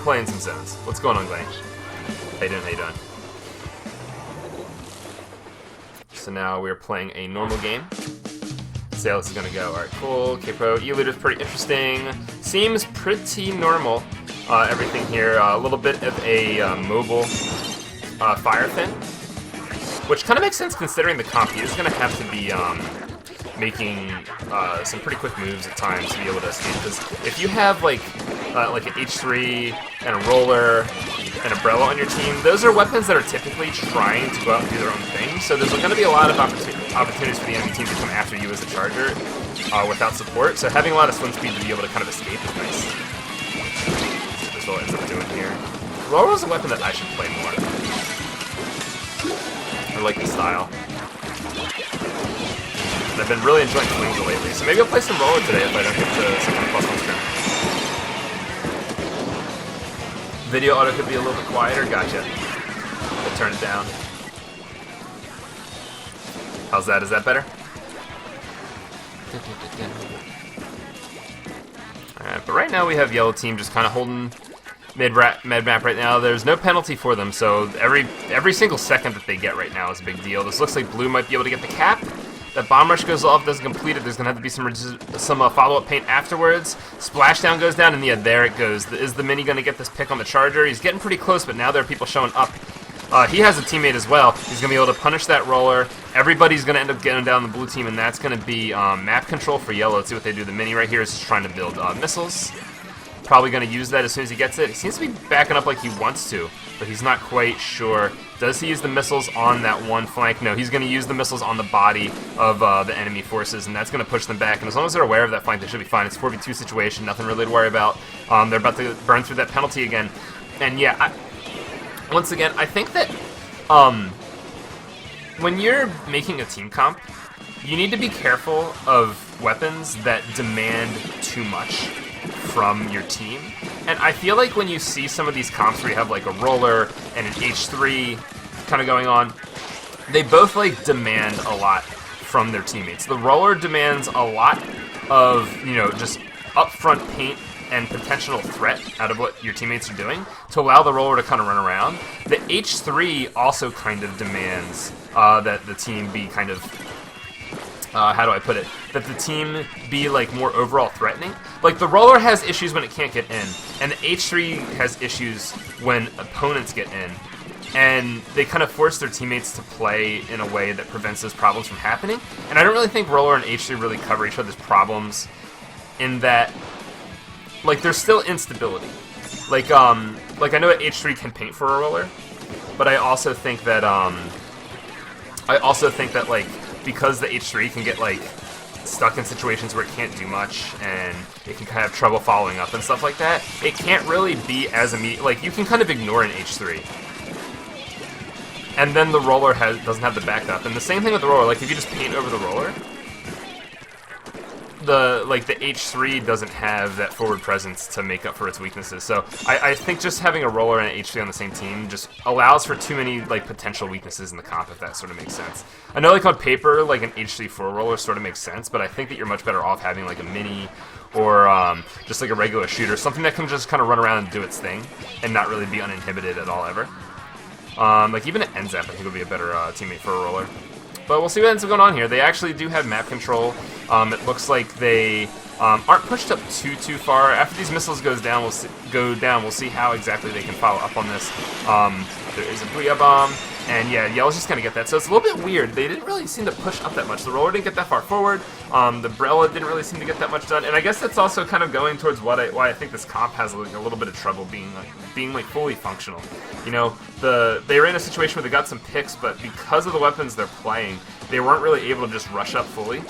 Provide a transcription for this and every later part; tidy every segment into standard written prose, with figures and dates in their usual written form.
playing some zones. What's going on, Glenn? How you doing? How you doing? So now we're playing a normal game. Let's see how this is gonna go. Alright, cool. K-Pro. E-Looter's pretty interesting. Seems pretty normal. Everything here. A little bit of a mobile Fire Fin, which kind of makes sense considering the comp. He is gonna have to be making some pretty quick moves at times to be able to escape. Because if you have like an H3 and a roller and umbrella on your team, those are weapons that are typically trying to go out and do their own thing. So there's going to be a lot of opportunities for the enemy team to come after you as a charger without support. So having a lot of swim speed to be able to kind of escape is nice. See what this roller ends up doing here. Roller is a weapon that I should play more. I like the style. And I've been really enjoying Flanger lately, so maybe I'll play some roller today if I don't get to some kind of +1 scrim. Video auto could be a little bit quieter. Gotcha. We'll turn it down. How's that? Is that better? Alright, but right now we have yellow team just kind of holding mid map right now. There's no penalty for them, so every single second that they get right now is a big deal. This looks like blue might be able to get the cap. That bomb rush goes off, doesn't complete it. There's going to have to be some follow-up paint afterwards. Splashdown goes down, and yeah, there it goes. Is the Mini going to get this pick on the Charger? He's getting pretty close, but now there are people showing up. He has a teammate as well. He's going to be able to punish that roller. Everybody's going to end up getting down the blue team, and that's going to be map control for yellow. Let's see what they do. The Mini right here is just trying to build missiles. Probably going to use that as soon as he gets it. He seems to be backing up like he wants to, but he's not quite sure. Does he use the missiles on that one flank? No, he's going to use the missiles on the body of the enemy forces, and that's going to push them back. And as long as they're aware of that flank, they should be fine. It's a 4v2 situation, nothing really to worry about. They're about to burn through that penalty again. And yeah, once again, I think that when you're making a team comp, you need to be careful of weapons that demand too much from your team. And I feel like when you see some of these comps where you have like a roller and an H3 kind of going on, they both like demand a lot from their teammates. The roller demands a lot of, you know, just upfront paint and potential threat out of what your teammates are doing to allow the roller to kind of run around. The H3 also kind of demands that the team be kind of how do I put it? That the team be like more overall threatening. Like the roller has issues when it can't get in, and the H3 has issues when opponents get in, and they kind of force their teammates to play in a way that prevents those problems from happening. And I don't really think roller and H3 really cover each other's problems in that, like, there's still instability. Like I know that H3 can paint for a roller, but I also think that like, because the H3 can get like stuck in situations where it can't do much and it can kind of have trouble following up and stuff like that, it can't really be as immediate. Like, you can kind of ignore an H3, and then the roller doesn't have the backup. And the same thing with the roller. Like, if you just paint over the roller, the H3 doesn't have that forward presence to make up for its weaknesses. So I think just having a roller and an H3 on the same team just allows for too many like potential weaknesses in the comp, if that sort of makes sense. I know like on paper like an H3 for a roller sort of makes sense, but I think that you're much better off having like a Mini or just like a regular shooter, something that can just kind of run around and do its thing and not really be uninhibited at all ever. Like even an NZAP I think would be a better teammate for a roller. But we'll see what ends up going on here. They actually do have map control. It looks like they aren't pushed up too far. After these missiles go down, we'll see how exactly they can follow up on this. There is a Booyah Bomb, and yeah, Yellow's just gonna get that. So it's a little bit weird. They didn't really seem to push up that much. The roller didn't get that far forward. The Brella didn't really seem to get that much done. And I guess that's also kind of going towards why I think this comp has like a little bit of trouble being fully functional. You know, they were in a situation where they got some picks, but because of the weapons they're playing, they weren't really able to just rush up fully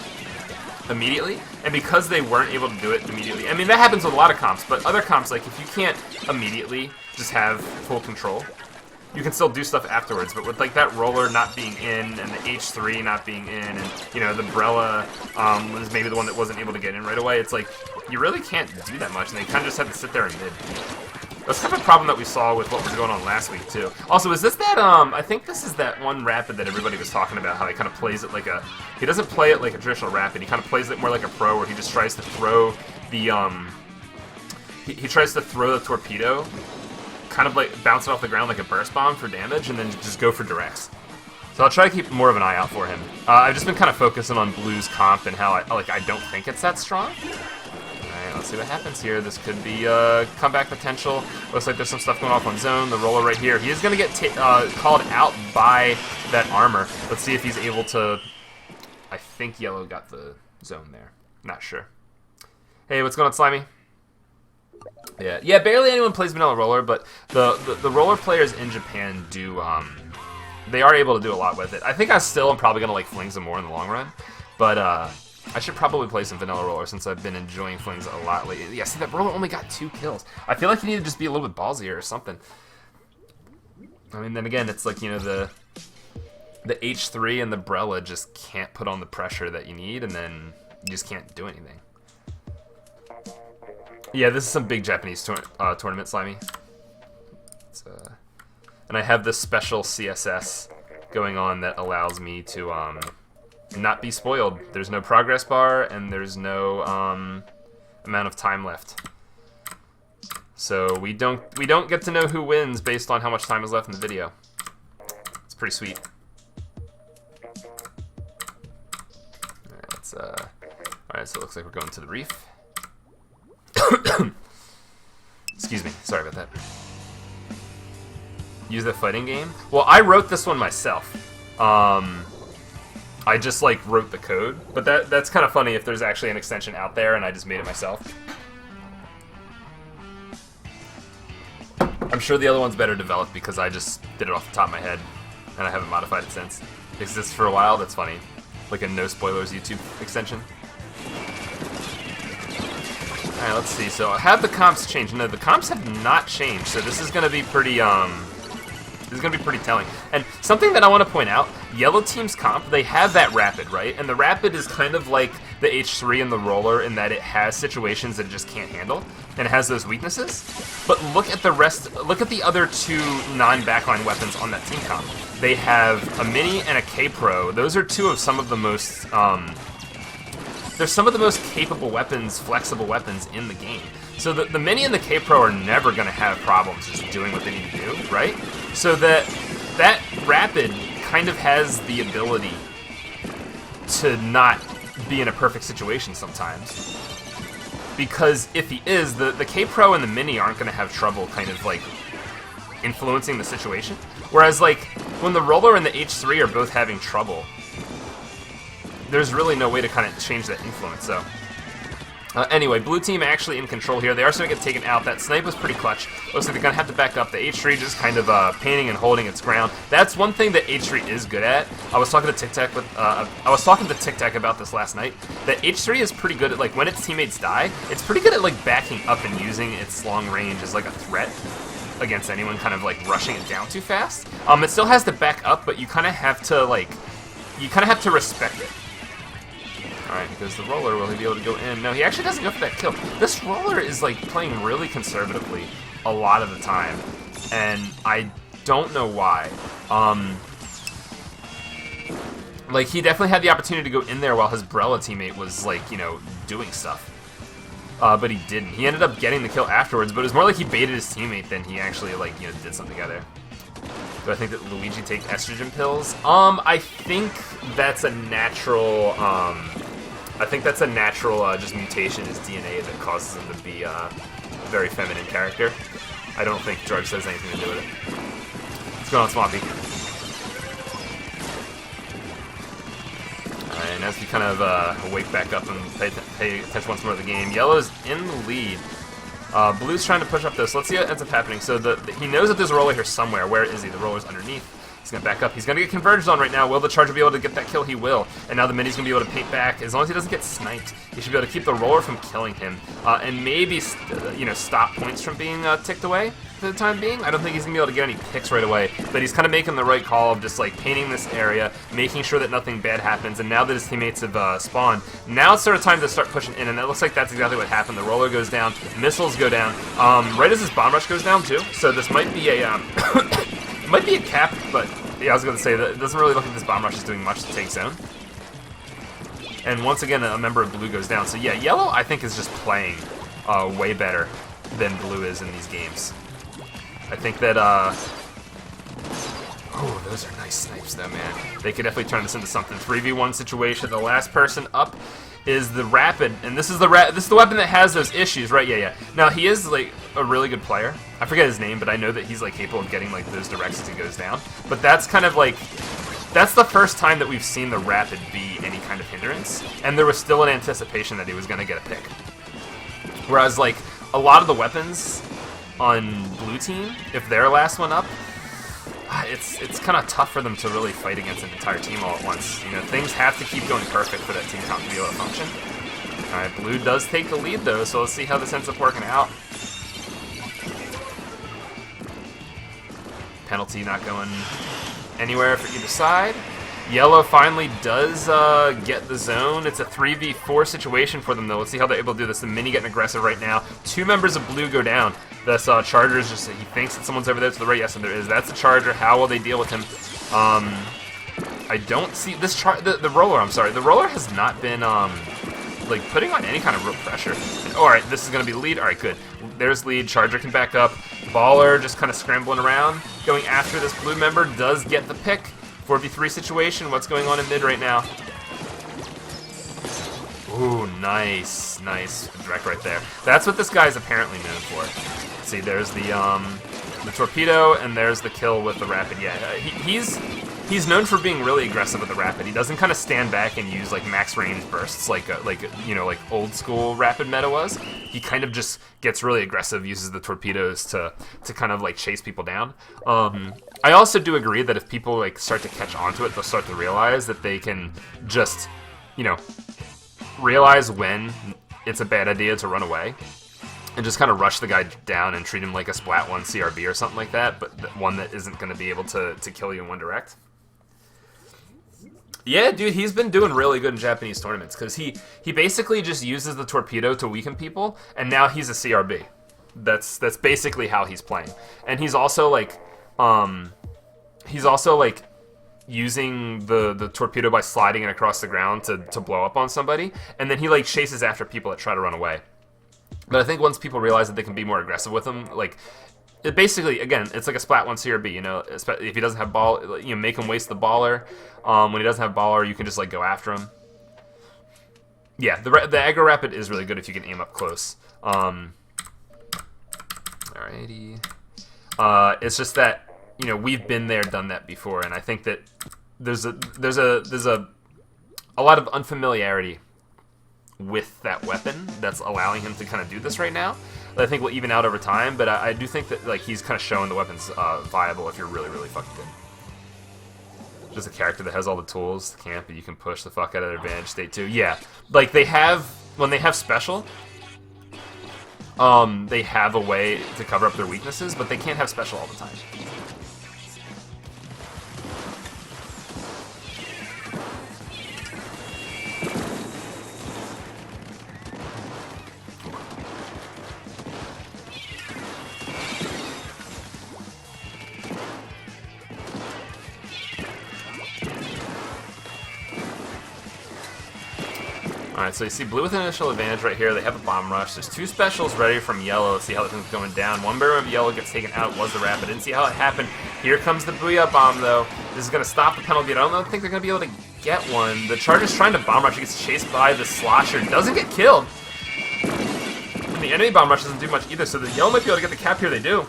immediately. And because they weren't able to do it immediately, I mean, that happens with a lot of comps, but other comps, like if you can't immediately just have full control, you can still do stuff afterwards. But with like that roller not being in and the H3 not being in, and you know the Brella was maybe the one that wasn't able to get in right away, it's like you really can't do that much, and they kind of just have to sit there in mid. That's kind of a problem that we saw with what was going on last week too. Also, is this that I think this is that one Rapid that everybody was talking about, how he kind of plays it like a, he doesn't play it like a traditional Rapid, he kind of plays it more like a pro, where he just tries to throw the he tries to throw the torpedo kind of like bounce it off the ground like a burst bomb for damage, and then just go for directs. So I'll try to keep more of an eye out for him. I've just been kind of focusing on Blue's comp and how I don't think it's that strong. Alright, let's see what happens here. This could be comeback potential. Looks like there's some stuff going off on zone. The roller right here. He is going to get called out by that armor. Let's see if he's able to... I think Yellow got the zone there. Not sure. Hey, what's going on, Slimy? Yeah, barely anyone plays vanilla roller, but the roller players in Japan do... they are able to do a lot with it. I think I still am probably going to like Fling some more in the long run. But I should probably play some vanilla roller since I've been enjoying Flings a lot lately. Yeah, see, that roller only got 2 kills. I feel like you need to just be a little bit ballsier or something. I mean, then again, it's like, you know, the H3 and the Brella just can't put on the pressure that you need, and then you just can't do anything. Yeah, this is some big Japanese tournament, Slimy. It's, and I have this special CSS going on that allows me to not be spoiled. There's no progress bar, and there's no amount of time left. So we don't get to know who wins based on how much time is left in the video. It's pretty sweet. Alright, let's alright, so it looks like we're going to the reef. Excuse me, sorry about that. Use the fighting game? Well, I wrote this one myself. I just like wrote the code, but that's kind of funny if there's actually an extension out there and I just made it myself. I'm sure the other one's better developed because I just did it off the top of my head and I haven't modified it since. It exists for a while, that's funny. Like a no spoilers YouTube extension. Alright, let's see. So have the comps changed? No, the comps have not changed, so this is gonna be pretty telling. And something that I want to point out, Yellow Team's comp, they have that Rapid, right? And the Rapid is kind of like the H3 and the Roller in that it has situations that it just can't handle, and it has those weaknesses. But look at the rest, look at the other 2 non-backline weapons on that team comp. They have a Mini and a K-Pro. Those are 2 of some of the most, they're some of the most capable weapons, flexible weapons in the game. So the Mini and the K-Pro are never going to have problems just doing what they need to do, right? So that Rapid kind of has the ability to not be in a perfect situation sometimes. Because if he is, the K-Pro and the Mini aren't going to have trouble kind of like influencing the situation. Whereas like when the Roller and the H3 are both having trouble, there's really no way to kind of change that influence, so... anyway, Blue Team actually in control here. They are starting to get taken out. That snipe was pretty clutch. Looks like they're going to have to back up. The H3 just kind of painting and holding its ground. That's one thing that H3 is good at. I was talking to Tic Tac about this last night. That H3 is pretty good at, like, when its teammates die, it's pretty good at, like, backing up and using its long range as, like, a threat against anyone kind of, like, rushing it down too fast. It still has to back up, but you kind of have to, like, respect it. Alright, because the Roller, will he be able to go in? No, he actually doesn't go for that kill. This Roller is, like, playing really conservatively a lot of the time, and I don't know why. Like, he definitely had the opportunity to go in there while his Brella teammate was, like, you know, doing stuff. But he didn't. He ended up getting the kill afterwards, but it was more like he baited his teammate than he actually, like, you know, did something together. Do I think that Luigi takes estrogen pills? I think that's a natural, just mutation in his DNA that causes him to be a very feminine character. I don't think drugs has anything to do with it. What's going on, Swampy? Alright, and as we kind of wake back up and pay attention once more to the game, Yellow's in the lead. Blue's trying to push up this. Let's see what ends up happening. So he knows that there's a Roller here somewhere. Where is he? The Roller's underneath. He's going to back up. He's going to get converged on right now. Will the Charger be able to get that kill? He will. And now the Mini's going to be able to paint back. As long as he doesn't get sniped, he should be able to keep the Roller from killing him. And maybe, you know, stop points from being ticked away for the time being. I don't think he's going to be able to get any picks right away. But he's kind of making the right call of just, like, painting this area, making sure that nothing bad happens. And now that his teammates have spawned, now it's sort of time to start pushing in. And it looks like that's exactly what happened. The Roller goes down. Missiles go down. Right as his Bomb Rush goes down, too. So this might be a... might be a cap, but... Yeah, I was going to say, that it doesn't really look like this Bomb Rush is doing much to take zone. And once again, a member of Blue goes down. So yeah, Yellow, I think, is just playing way better than Blue is in these games. I think that, oh, those are nice snipes though, man. They could definitely turn this into something. 3v1 situation. The last person up is the Rapid, and this is the weapon that has those issues, right? Yeah. Now he is like a really good player. I forget his name, but I know that he's like capable of getting like those directs as he goes down. But that's kind of like, that's the first time that we've seen the Rapid be any kind of hindrance, and there was still an anticipation that he was going to get a pick. Whereas like a lot of the weapons on blue team, if their last one up, it's kind of tough for them to really fight against an entire team all at once. You know, things have to keep going perfect for that team comp to be able to function. Alright, blue does take the lead though, so let's see how this ends up working out. Penalty not going anywhere for either side. Yellow finally does get the zone. It's a 3v4 situation for them, though. Let's see how they're able to do this. The Mini getting aggressive right now. 2 members of blue go down. This Charger is just, he thinks that someone's over there to the right. Yes, and there is. That's a Charger. How will they deal with him? I don't see this the Roller, I'm sorry. The Roller has not been, like, putting on any kind of real pressure. Alright, this is going to be the lead. Alright, good. There's lead. Charger can back up. Baller just kind of scrambling around. Going after this blue member. Does get the pick. 4v3 situation. What's going on in mid right now? Ooh, nice direct right there. That's what this guy's apparently known for. See, there's the torpedo, and there's the kill with the Rapid. Yeah, he's known for being really aggressive with the Rapid. He doesn't kind of stand back and use like max range bursts like you know, like old school Rapid meta was. He kind of just gets really aggressive, uses the torpedoes to kind of like chase people down. I also do agree that if people like start to catch onto it, they'll start to realize that they can just, you know, realize when it's a bad idea to run away and just kind of rush the guy down and treat him like a Splat 1 CRB or something like that, but one that isn't going to be able to kill you in one direct. Yeah, dude, he's been doing really good in Japanese tournaments because he basically just uses the torpedo to weaken people, and now he's a CRB. That's basically how he's playing. And he's also like using the torpedo by sliding it across the ground to blow up on somebody, and then he like chases after people that try to run away. But I think once people realize that they can be more aggressive with him, like, it basically, again, it's like a Splat 1 CRB, you know, if he doesn't have ball, you know, make him waste the baller. When he doesn't have baller, you can just like go after him. Yeah, the aggro Rapid is really good if you can aim up close. Alrighty. It's just that, you know, we've been there, done that before, and I think that there's a lot of unfamiliarity with that weapon that's allowing him to kind of do this right now. That I think will even out over time, but I do think that like he's kind of showing the weapon's viable if you're really, really fucking good. Just a character that has all the tools, camp, but you can push the fuck out of their advantage state too. Yeah, like they have, when they have special, they have a way to cover up their weaknesses, but they can't have special all the time. Alright, so you see blue with an initial advantage right here. They have a bomb rush. There's 2 specials ready from yellow. Let's see how this thing's going down. One barrel of yellow gets taken out. Was the Rapid. Didn't see how it happened. Here comes the Booyah Bomb, though. This is going to stop the penalty. I don't think they're going to be able to get one. The Charger's trying to bomb rush. He gets chased by the Slosher. Doesn't get killed. And the enemy bomb rush doesn't do much either, so the yellow might be able to get the cap here. They do.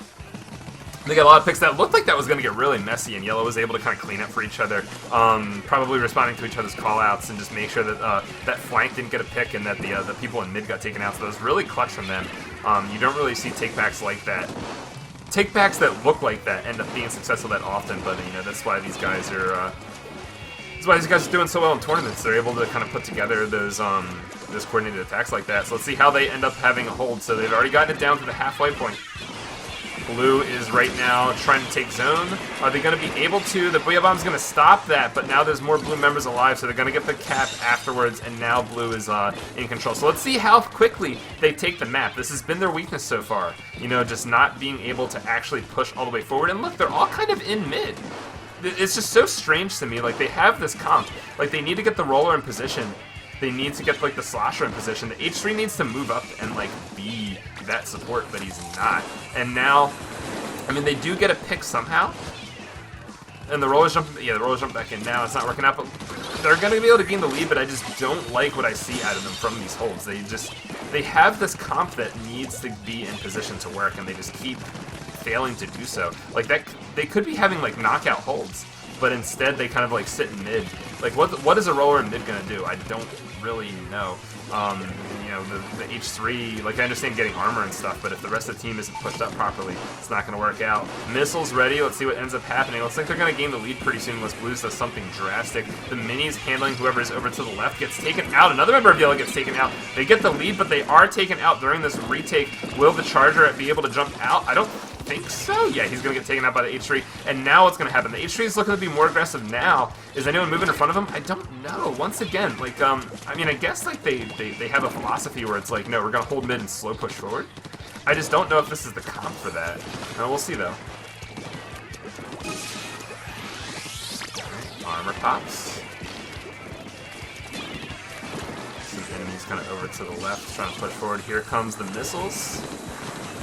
They got a lot of picks. That looked like that was going to get really messy, and yellow was able to kind of clean up for each other, probably responding to each other's call-outs and just make sure that that flank didn't get a pick and that the people in mid got taken out. So that was really clutch from them. You don't really see take-backs like that. Take-backs that look like that end up being successful that often, but you know that's why these guys are doing so well in tournaments. They're able to kind of put together those coordinated attacks like that. So let's see how they end up having a hold. So they've already gotten it down to the halfway point. Blue is right now trying to take zone. Are they going to be able to? The Booyah Bomb's going to stop that, but now there's more blue members alive, so they're going to get the cap afterwards, and now blue is in control. So let's see how quickly they take the map. This has been their weakness so far. You know, just not being able to actually push all the way forward. And look, they're all kind of in mid. It's just so strange to me. Like, they have this comp. Like, they need to get the Roller in position. They need to get, like, the Slosher in position. The H3 needs to move up and, like, be that support, but he's not. And now I mean, they do get a pick somehow. And the rollers jump, yeah, the rollers jump back in now. It's not working out, but they're going to be able to gain the lead, but I just don't like what I see out of them from these holds. They have this comp that needs to be in position to work, and they just keep failing to do so. Like, that, they could be having, like, knockout holds, but instead they kind of, like, sit in mid. Like, what is a roller in mid going to do? I don't really know. You know, the H3, like, I understand getting armor and stuff, but if the rest of the team isn't pushed up properly, it's not going to work out. Missiles ready. Let's see what ends up happening. Looks like they're going to gain the lead pretty soon unless Blues does something drastic. The minis handling whoever is over to the left gets taken out. Another member of Yellow gets taken out. They get the lead, but they are taken out during this retake. Will the Charger be able to jump out? I don't think so. Yeah, he's going to get taken out by the H3. And now what's going to happen? The H3 is looking to be more aggressive now. Is anyone moving in front of him? I don't know. Once again, like, I mean, I guess, like, they have a philosophy where it's like, no, we're going to hold mid and slow push forward. I just don't know if this is the comp for that. We'll see, though. Armor pops. Some enemies kind of over to the left, trying to push forward. Here comes the missiles.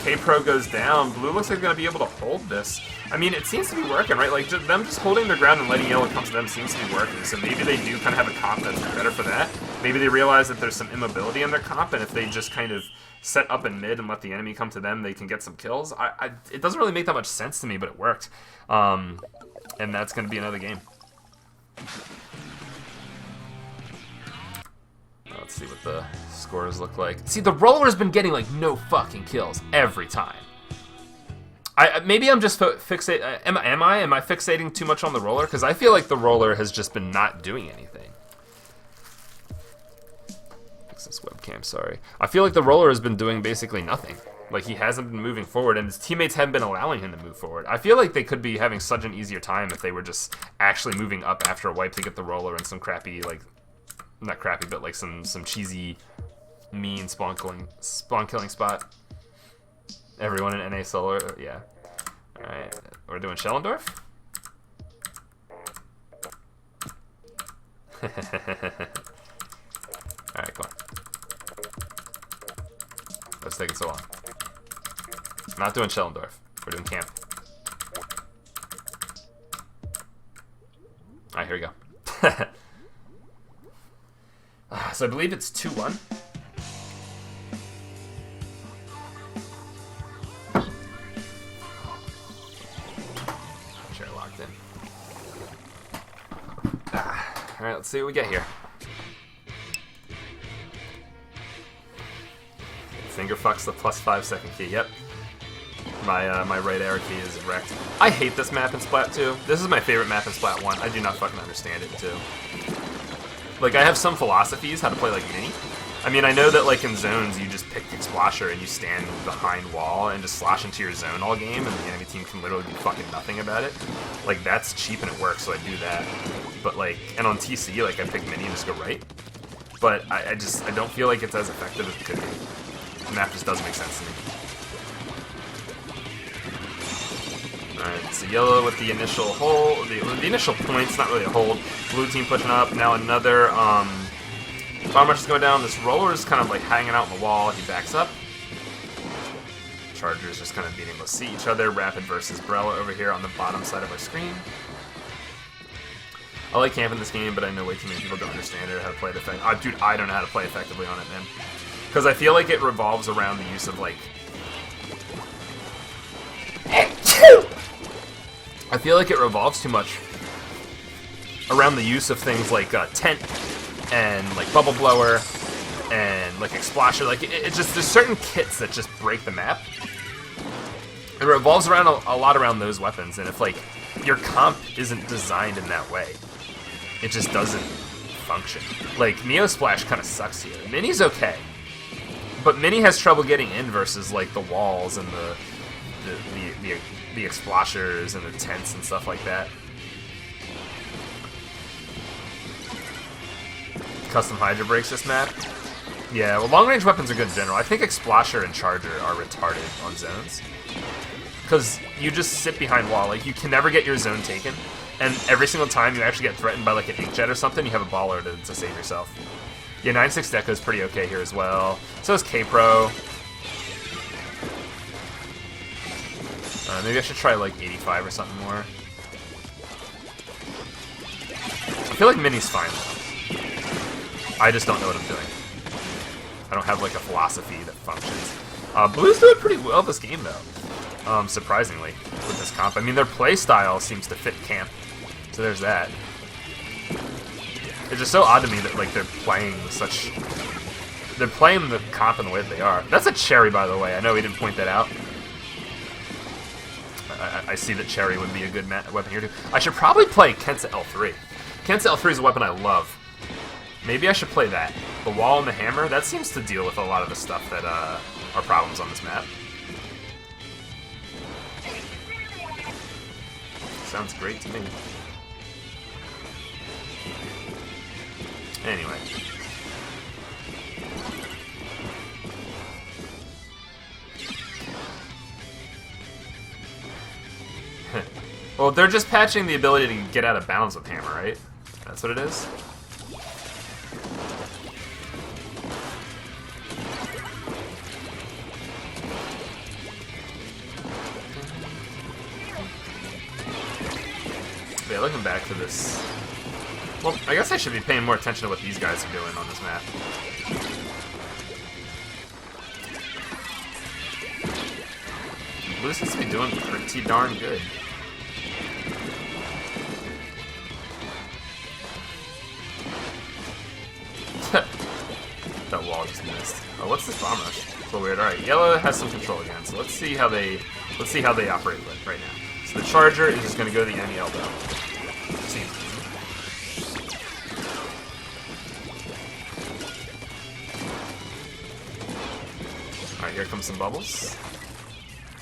K-Pro goes down. Blue looks like they're going to be able to hold this. I mean, it seems to be working, right? Like, them just holding their ground and letting Yellow come to them seems to be working. So maybe they do kind of have a comp that's better for that. Maybe they realize that there's some immobility in their comp, and if they just kind of set up in mid and let the enemy come to them, they can get some kills. It doesn't really make that much sense to me, but it worked. And that's going to be another game. Let's see what the scores look like. See, the roller's been getting, like, no fucking kills every time. Maybe I'm just fixating. Am I fixating too much on the roller? Because I feel like the roller has just been not doing anything. Fix this webcam, sorry. I feel like the roller has been doing basically nothing. Like, he hasn't been moving forward, and his teammates haven't been allowing him to move forward. I feel like they could be having such an easier time if they were just actually moving up after a wipe to get the roller in some crappy, like, not crappy, but like some cheesy, mean spawn killing spot. Everyone in NA solo, yeah. All right, we're doing Schellendorf. All right, come on. What's taking so long? Not doing Schellendorf. We're doing camp. All right, here we go. So I believe it's 2-1. Chair locked in. All right, let's see what we get here. Finger fucks the +5 second key. Yep. My right arrow key is wrecked. I hate this map in Splat 2. This is my favorite map in Splat 1. I do not fucking understand it too. Like, I have some philosophies how to play, like, Mini. I mean, I know that, like, in zones, you just pick Explasher and you stand behind wall and just slash into your zone all game, and the enemy team can literally do fucking nothing about it. Like, that's cheap and it works, so I do that. But, like, and on TC, like, I pick Mini and just go right. But I don't feel like it's as effective as it could be. The map just doesn't make sense to me. Alright, so Yellow with the initial hold, the initial points, not really a hold. Blue team pushing up, now another, Bomb Rush is going down. This roller is kind of like hanging out on the wall. He backs up. Chargers just kind of being able to see each other. Rapid versus Brella over here on the bottom side of our screen. I like camping this game, but I know way too many people don't understand it or how to play it effectively. Dude, I don't know how to play effectively on it, man. Because I feel like it revolves around the use of, like... I feel like it revolves too much around the use of things like tent and like bubble blower and like explasher. Like it just, there's certain kits that just break the map. It revolves around a lot around those weapons, and if like your comp isn't designed in that way, it just doesn't function. Like Neo Splash kind of sucks here. Mini's okay, but Mini has trouble getting in versus like the walls and the explashers and the tents and stuff like that. Custom Hydra breaks this map. Yeah, well, long-range weapons are good in general. I think Explasher and Charger are retarded on zones. Because you just sit behind wall. Like, you can never get your zone taken. And every single time you actually get threatened by, like, an inkjet or something, you have a baller to save yourself. Yeah, 9-6 Deco is pretty okay here as well. So is K-Pro. Maybe I should try like 85 or something more. I feel like Mini's fine though. I just don't know what I'm doing. I don't have like a philosophy that functions. Blue's doing pretty well this game though. Surprisingly, with this comp. I mean, their play style seems to fit camp. So there's that. It's just so odd to me that like they're playing the comp in the way that they are. That's a Cherry, by the way. I know we didn't point that out. I see that Cherry would be a good weapon here too. I should probably play Kensa L3. Kensa L3 is a weapon I love. Maybe I should play that. The wall and the hammer, that seems to deal with a lot of the stuff that are problems on this map. Sounds great to me. Anyway. Well, they're just patching the ability to get out of bounds with hammer, right? That's what it is? Yeah, looking back to this... Well, I guess I should be paying more attention to what these guys are doing on this map. Blue seems to be doing pretty darn good. That wall just missed. Oh, what's this bomb rush? It's a little weird. Alright, yellow has some control again, so let's see how they operate with right now. So the charger is just gonna go to the enemy elbow. Seems easy. Alright, here comes some bubbles.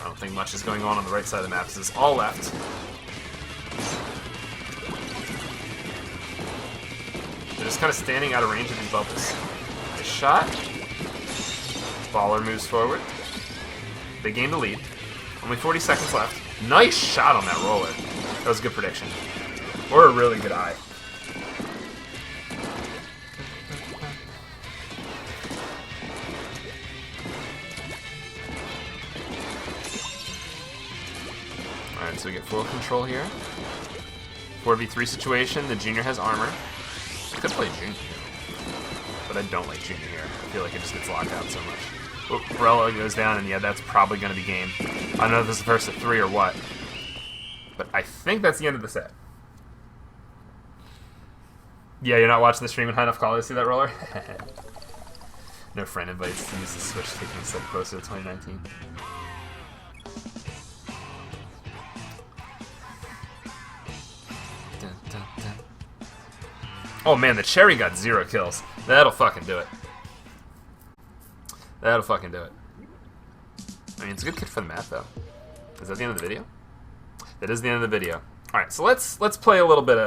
I don't think much is going on the right side of the map. This is all left. They're just kind of standing out of range of these bubbles. Nice shot. Baller moves forward. They gain the lead. Only 40 seconds left. Nice shot on that roller. That was a good prediction. Or a really good eye. Alright, so we get full control here. 4v3 situation. The Junior has armor. I could play Junior, but I don't like Junior here. I feel like it just gets locked out so much. Oh, Morello goes down, and yeah, that's probably going to be game. I don't know if this is the first of 3 or what, but I think that's the end of the set. Yeah, you're not watching the stream in high enough quality to see that roller? No friend invites to use the Switch, taking a step closer to 2019. Oh man, the Cherry got 0 kills. That'll fucking do it. That'll fucking do it. I mean, it's a good kit for the map, though. Is that the end of the video? That is the end of the video. All right, so let's play a little bit.